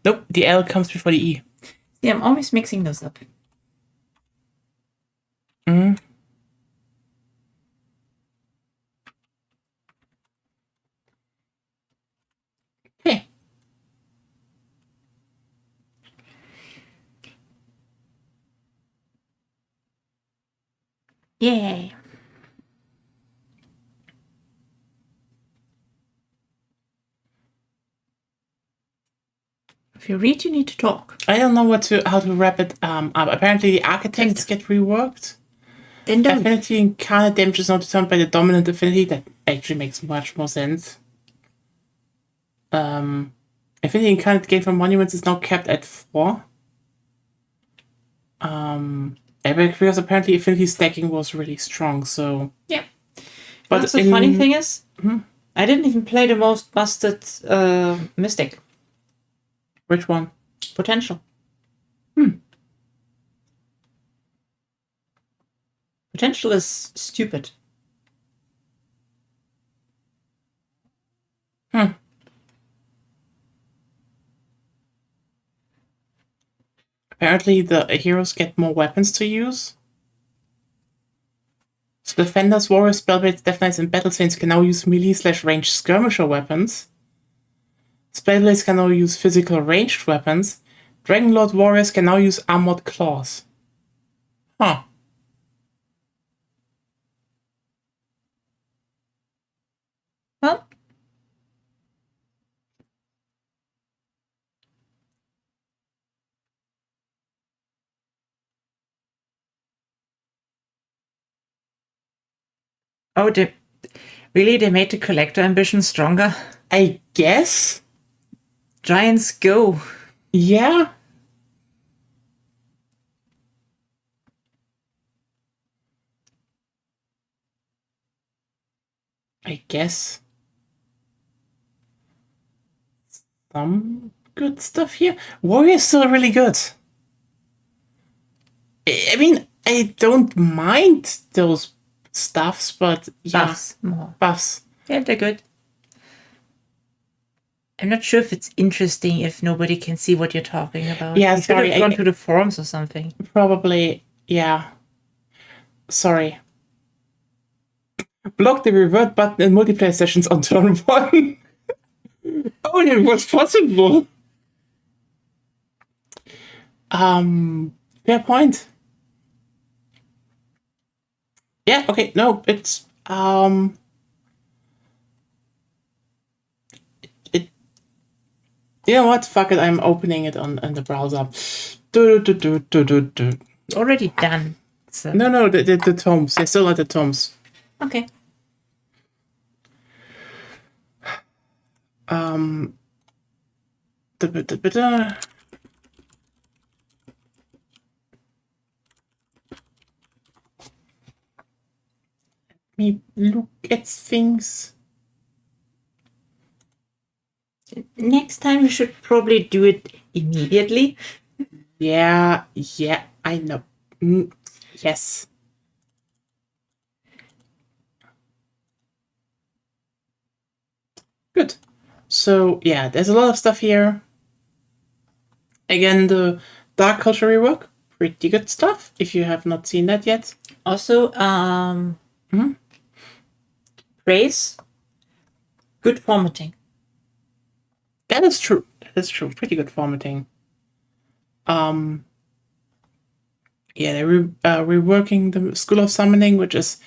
Nope, the L comes before the E. Yeah, I'm always mixing those up. Okay. Yay. If you read, you need to talk. I don't know how to wrap it up. Apparently, the architects get reworked. Then don't. Affinity incarnate damage is not determined by the dominant affinity. That actually makes much more sense. Affinity incarnate gain from monuments is now capped at 4. Because apparently affinity stacking was really strong, so... Yeah. But the funny thing is, I didn't even play the most busted Mystic. Which one? Potential. Potential is stupid. Apparently the heroes get more weapons to use. So defenders, warriors, spellblades, death knights, and battle saints can now use melee/ranged skirmisher weapons. Spellblades can now use physical ranged weapons. Dragonlord warriors can now use armored claws. Huh. Well, oh, they made the collector ambition stronger? I guess? Giants go. Yeah. I guess. Some good stuff here. Warrior's still really good. I mean, I don't mind those stuffs, but yeah. Buffs. More. Buffs. Yeah, they're good. I'm not sure if it's interesting if nobody can see what you're talking about. Yeah, you sorry. should have gone to the forums or something. Probably, yeah. Sorry. Block the revert button in multiplayer sessions on turn 1. Oh, it was possible. Fair point. Yeah, okay, no, it's you know what? Fuck it, I'm opening it on the browser. Already done. So. No, the tomes. They're still at the tomes. Okay. Let me look at things. Next time we should probably do it immediately. Yeah, I know. Yes. Good. So, yeah, there's a lot of stuff here. Again, the Dark Culture rework, pretty good stuff, if you have not seen that yet. Also, praise, good formatting. That is true. Pretty good formatting. Yeah, they're reworking the School of Summoning, which is...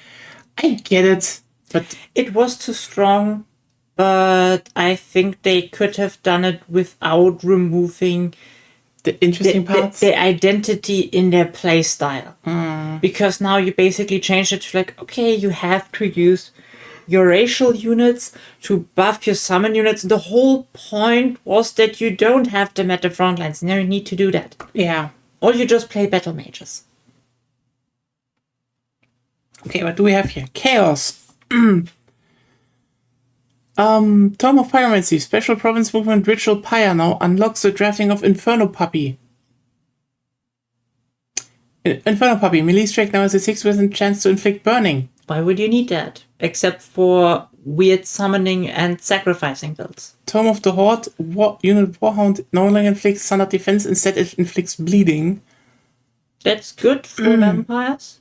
I get it, but... It was too strong, but I think they could have done it without removing... The interesting parts? The identity in their playstyle. Because now you basically change it to like, okay, you have to use your racial units to buff your summon units. The whole point was that you don't have them at the front lines. Now you need to do that. Yeah. Or you just play battle mages. Okay, what do we have here? Chaos. Tome of Pyromancy. Special province movement ritual Pyre now unlocks the drafting of Inferno Puppy. Inferno Puppy. Melee strike now has a 6% chance to inflict burning. Why would you need that? Except for weird summoning and sacrificing builds. Tome of the Horde. Unit Warhound no longer inflicts standard defense. Instead it inflicts bleeding. That's good for vampires.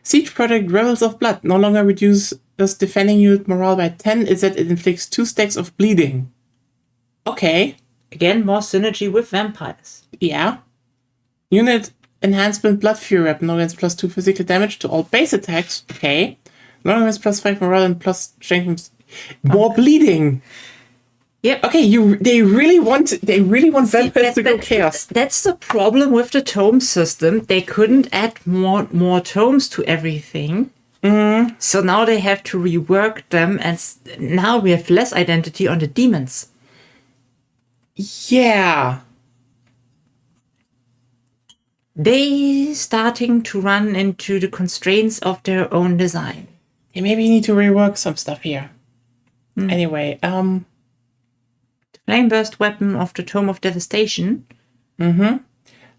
Siege Project Rebels of Blood no longer reduces defending unit morale by 10. Instead it inflicts 2 stacks of bleeding. Okay. Again, more synergy with vampires. Yeah. Unit enhancement Blood Fury weapon. No against +2 physical damage to all base attacks. Okay. No against +5 morale and plus strength. More bleeding. Yep. Okay, they really want vampires to go chaos. That's the problem with the tome system. They couldn't add more tomes to everything. So now they have to rework them, and now we have less identity on the demons. Yeah. They starting to run into the constraints of their own design. Yeah, maybe you need to rework some stuff here. Anyway, Flame burst weapon of the Tome of Devastation.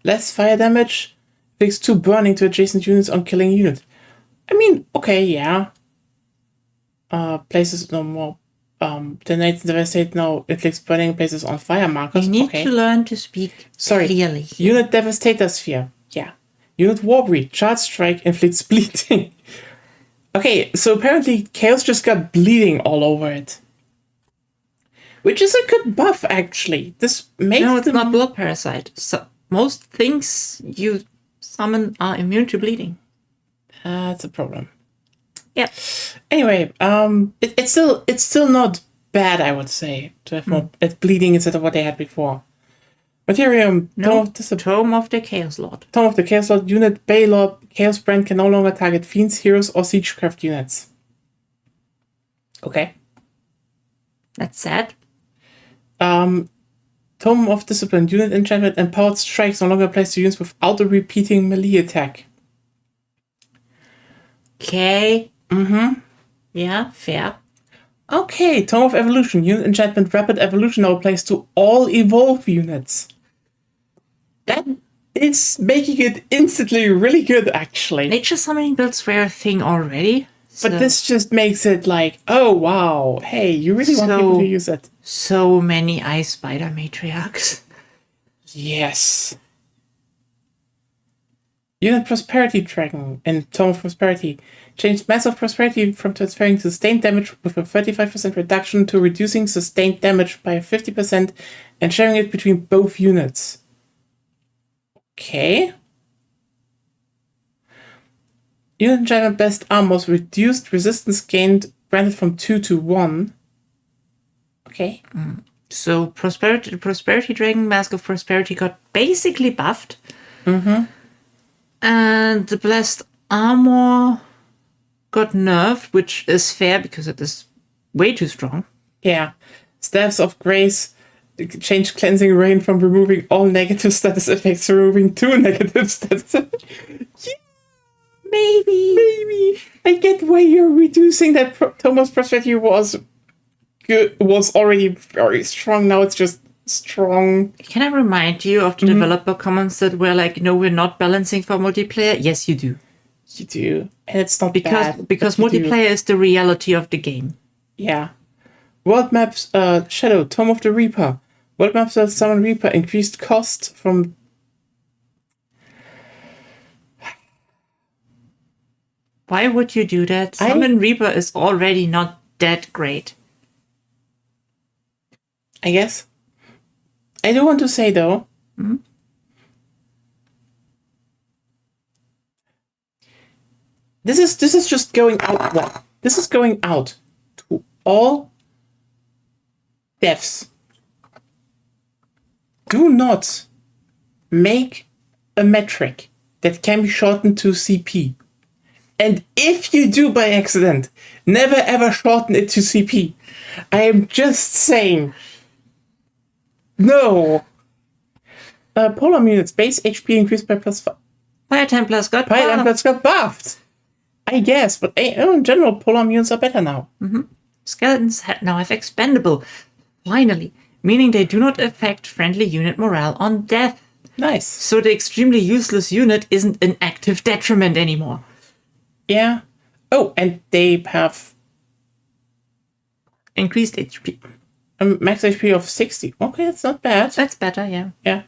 less fire damage, fix 2 burning to adjacent units on killing unit. I mean, okay, yeah. Places no more. Donate and devastate. No, inflicts burning places on fire markers. You need to learn to speak clearly. Unit Devastator Sphere. Yeah. Unit Warbreed. Charge Strike inflicts bleeding. Okay, so apparently Chaos just got bleeding all over it. Which is a good buff, actually. This makes No, it's not Blood Parasite. So most things you summon are immune to bleeding. That's a problem. Yep. Anyway, it's still not bad, I would say, to have more bleeding instead of what they had before. Materium, No, Tome of the Chaos Lord. Tome of the Chaos Lord unit, Baylor, Chaos Brand can no longer target fiends, heroes, or siegecraft units. Okay. That's sad. Tome of Discipline, unit enchantment, empowered strikes no longer applies to units without a repeating melee attack. Okay. Yeah, fair. Okay, Tome of Evolution, unit enchantment, rapid evolution now applies to all evolve units. That is making it instantly really good, actually. Nature summoning builds were a thing already. But this just makes it like, oh wow, hey, you really want people to use it. So many Ice Spider matriarchs. Yes. Unit Prosperity Dragon and Tome of Prosperity. Changed Massive Prosperity from transferring sustained damage with a 35% reduction to reducing sustained damage by 50% and sharing it between both units. Okay. Unit Enchantment Best Armors reduced resistance gained granted from 2 to 1. Okay. So Prosperity Dragon, Mask of Prosperity got basically buffed. And the Blessed Armor got nerfed, which is fair because it is way too strong. Yeah. Staffs of Grace changed Cleansing Rain from removing all negative status effects to removing 2 negative status effects. Yeah. Maybe. I get why you're reducing that. Thomas Prosperity was good, was already very strong. Now it's just strong. Can I remind you of the developer comments that were like, no, we're not balancing for multiplayer? Yes, you do. You do. And it's not bad. Because multiplayer is the reality of the game. Yeah. World Maps, Shadow, Tome of the Reaper. World Maps that summon Reaper increased cost from... Why would you do that? Summon Reaper is already not that great. I guess. I do want to say, though... This is just going out. Well, this is going out to all devs. Do not make a metric that can be shortened to CP. And if you do by accident, never ever shorten it to CP. I am just saying. No. Polar units base HP increased by +5. Fire Templars got buffed. I guess, but in general, polar mutants are better now. Skeletons now have expendable. Finally. Meaning they do not affect friendly unit morale on death. Nice. So the extremely useless unit isn't an active detriment anymore. Yeah. Oh, and they have... Increased HP. Max HP of 60. Okay, that's not bad. That's better, yeah. Yeah.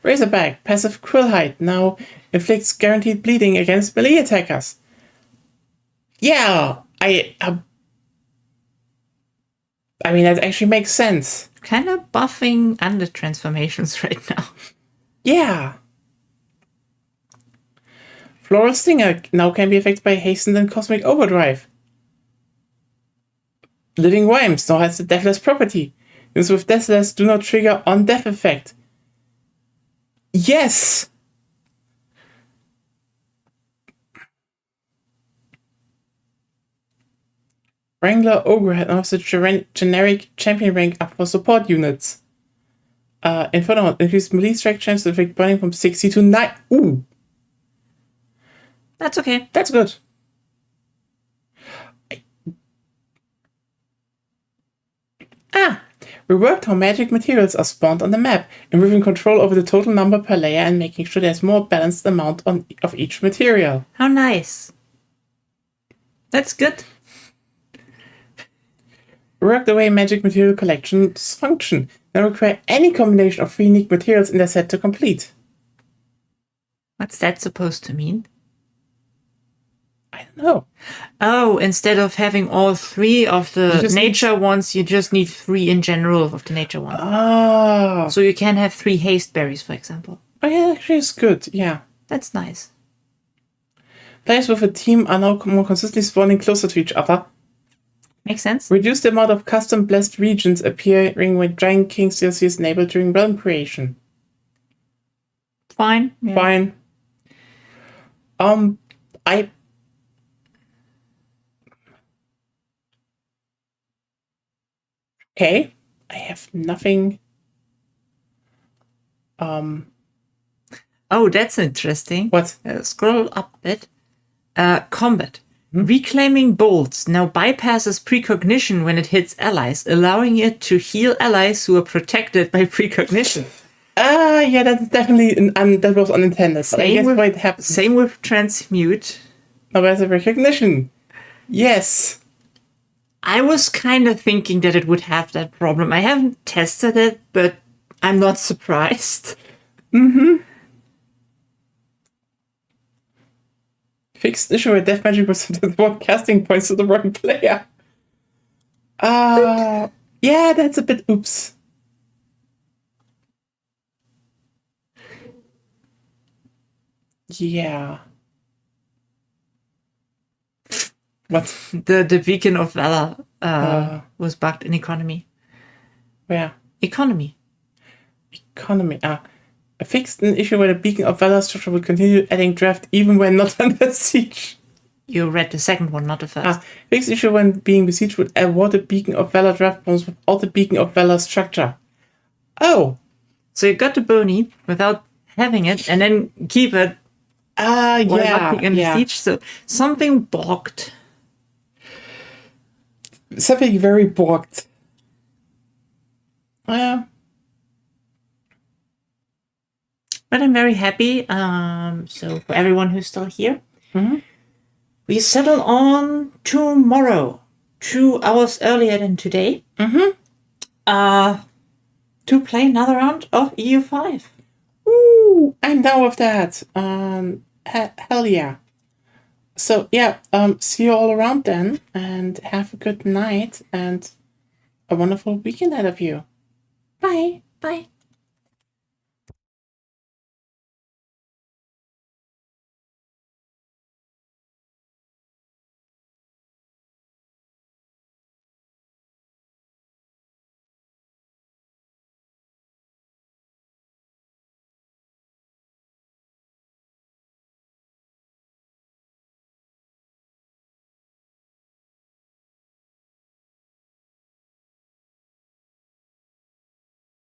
Razorback, passive Krillhide, now inflicts guaranteed bleeding against melee attackers. Yeah, I mean, that actually makes sense. Kind of buffing under transformations right now. Yeah. Floral Stinger now can be affected by Hastened and Cosmic Overdrive. Living Rhymes now has the Deathless property. Units with Deathless do not trigger on-death effect. Yes! Wrangler Ogre has the generic champion rank up for support units. Inferno increased melee strike chance to affect burning from 60 to 9. Ooh! That's okay. That's good. Reworked how magic materials are spawned on the map, improving control over the total number per layer and making sure there's more balanced amount of each material. How nice. That's good. Reworked the way magic material collections function. Now require any combination of 3 unique materials in their set to complete. What's that supposed to mean? I don't know. Oh, instead of having all 3 of the nature ones, you just need 3 in general of the nature ones. Oh. So you can have 3 haste berries, for example. Oh yeah, actually it's good, yeah. That's nice. Players with a team are now more consistently spawning closer to each other. Makes sense. Reduce the amount of custom blessed regions appearing when Giant King DLC is enabled during realm creation. Fine. Yeah. Fine. Okay. I have nothing. Oh, that's interesting. What? Scroll up a bit. Combat. Reclaiming Bolts now bypasses precognition when it hits allies, allowing it to heal allies who are protected by precognition. Yeah, that's definitely that was unintended. I guess why it happened. Same with Transmute. Now there's a recognition. Yes. I was kind of thinking that it would have that problem. I haven't tested it, but I'm not surprised. Fixed issue where death magic percentage what casting points to the wrong player. Yeah, that's a bit oops. Yeah. What? The Beacon of Valor was bugged in economy. Where? Economy. A fixed an issue where the Beacon of Valor structure will continue adding draft even when not under siege. You read the second one, not the first. Fixed issue when being besieged would award the Beacon of Valor draft bonus without the Beacon of Valor structure. Oh. So you got the bony without having it and then keep it while not being under siege. So something bogged. Something very bogged. But I'm very happy. So for everyone who's still here, we settle on tomorrow, 2 hours earlier than today, to play another round of EU5. Ooh, I'm down with that. Hell yeah. So yeah, see you all around then, and have a good night and a wonderful weekend ahead of you. Bye. Bye.